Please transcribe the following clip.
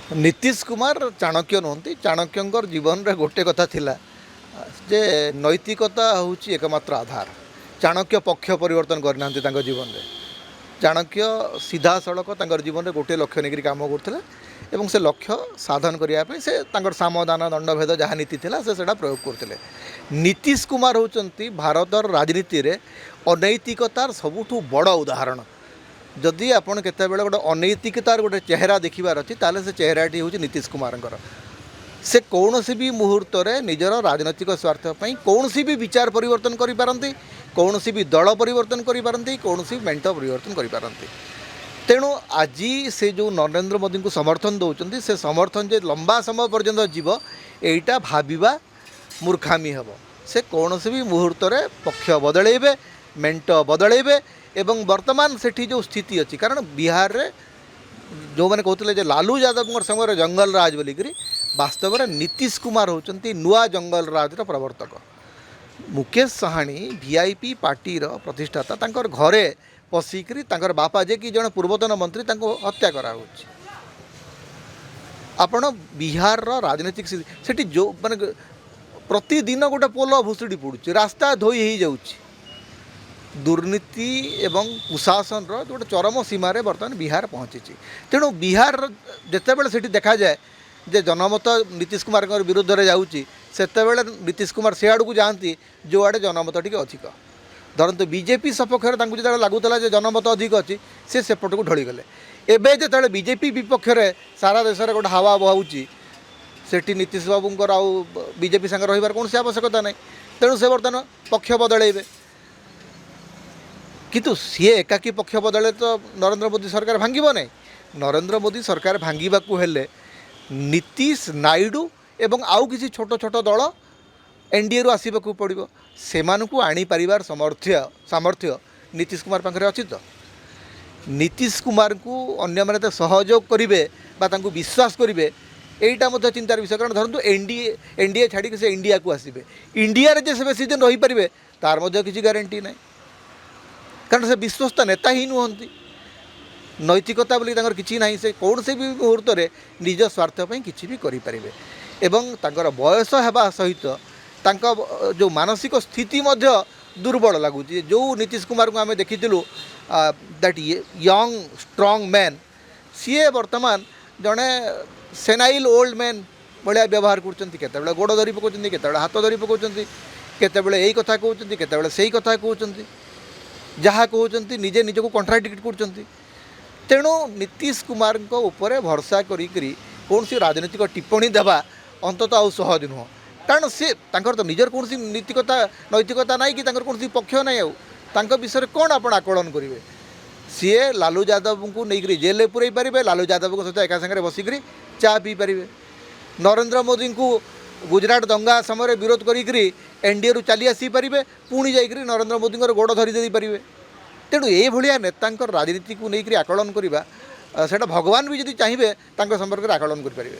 नीतीश कुमार चाणक्य नुहति चाणक्यंकर जीवन रे गोटे कथा थिला जे नैतिकता हूँ एकमात्र आधार। चाणक्य पक्ष परिवर्तन करना जीवन में चाणक्य सीधा सड़क जीवन में गोटे लक्ष्य नहीं कम करते एवं से लक्ष्य साधन करने से सामदान दंडभेद जहाँ नीति था से प्रयोग करते। नीतीश कुमार होती भारतर राजनीति रे अनैतिकतार सबुठू बड़ उदाहरण। जदि आपड़ केत गोटे अनैतिकतार गोटे चेहरा देखार अच्छी ताले से चेहराटी हूँ नीतीश कुमार से कौन सी भी मुहूर्त में निजर राजनैतिक स्वार्थपाई कौन सी भी विचार परिवर्तन करिपारंती, कौन सी भी दल परिवर्तन करिपारंती, कौन सी मेंट परिवर्तन करिपारंती। तेणु आज से जो नरेंद्र मोदी को समर्थन दौरान से समर्थन जे लंबा समय पर्यंत जीव एटा भाविबा मूर्खामी हम। से कौन सी भी मुहूर्त में पक्ष बदलैबे, मेंट बदलैबे एवं वर्तमान सेठी जो स्थिति अच्छी कारण बिहार रे जो मैंने कहते लालू यादव समय जंगल राज बोलिकी वास्तव में नीतीश कुमार होती नुआ जंगल राज प्रवर्तक। मुकेश साहानी वीआईपी पार्टी प्रतिष्ठाता तांकर घरे पशिकी बापा जे कि जड़े पूर्वतन मंत्री हत्या करा आपण बिहार राजनीतिक से जो माने प्रतिदिन गोटे पोल भुसुड़ी पड़ुची, रास्ता धोई हो जाउची। दुर्नीति एवं कुशासन गोटे चरम सीमार बर्तमान बिहार पहुँची। तेणु बिहार जितेबाला से देखा जाए जे जनमत नीतीश कुमार विरुद्ध में जाऊँगी सेतेबेले नीतीश कुमार से आड़ को जाती जो आड़े जनमत टी अधिक। धरतु बीजेपी सपक्ष जो लगुला जनमत अधिक अच्छी से सेपट को ढलीगले। एवं जो बीजेपी विपक्ष में सारा देश में गोटे हावा बहाऊँगी सेठी नीतीश बाबूंकर आउ बीजेपी संगे रही कौन सी आवश्यकता नहीं। तेणु से बर्तमान पक्ष बदलैबे किंतु सी एकाकी पक्ष बदले तो नरेंद्र मोदी सरकार भांगिब नहीं। नरेंद्र मोदी सरकार भांगा हेले नीतीश नायडू एवं आउ किसी छोट छोट दल एनडीए रु आसवाक पड़ो से आनीपार सामर्थ्य नीतीश कुमार पाखे अच्छी। तो नीतीश कुमार को अन्य मैंने सहयोग करेंगे विश्वास करेंगे यहीटा चिंतार विषय। कारण धरतु एनडीए छाड़ी से इंडिया को आसवे इंडिया रे से बेसी दिन रही पारे तार किसी गारंटी ना कारण से विश्वस्त नेता ही नुहति। नैतिकता बोली किसी ना से कौन से भी मुहूर्त में निज स्वार्थपाई किसी भी करें एवं तांकर बयस होगा सहित जो मानसिक स्थिति दुर्बल लगुच। जो नीतीश कुमार को आम देखी दैट यंग स्ट्रॉन्ग मैन सी बर्तमान जड़े सेनाइल ओल्ड मैन भाया व्यवहार कर गोड़ धरी पकाउछन्ति, केतेबेले हाथ धरी पकाउछन्ति, केतेबेले एई कथा कहउछन्ति, केतेबेले सेई कथा कहउछन्ति, जहाँ कहउछन्ति निजे निजको कॉन्ट्राडिक्ट करछन्ति। तेणु नीतीश कुमार उपरे भरोसा करी कौन सी राजनीतिक टिप्पणी देवा अंतत आउ सहज नुह। कारण सी तो निजर कौन सी नैतिकता ना कि कौन सी पक्ष ना आउ विषय कौन आप आकलन करेंगे। सी लालू यादव को लेकर जेल में पुरई पारे, लालू यादव सहित एका सागर बसिक चा पी पारे। नरेंद्र मोदी को गुजरात दंगा समय विरोध करी एनडीए रु चली आसी पारे, पुणी जाकर नरेंद्र मोदी गोड़ धरी पारे। तेणु ये भाया नेता राजनीति को लेकर आकलन करवा से भगवान भी जब चाहिए संपर्क में आकलन करें।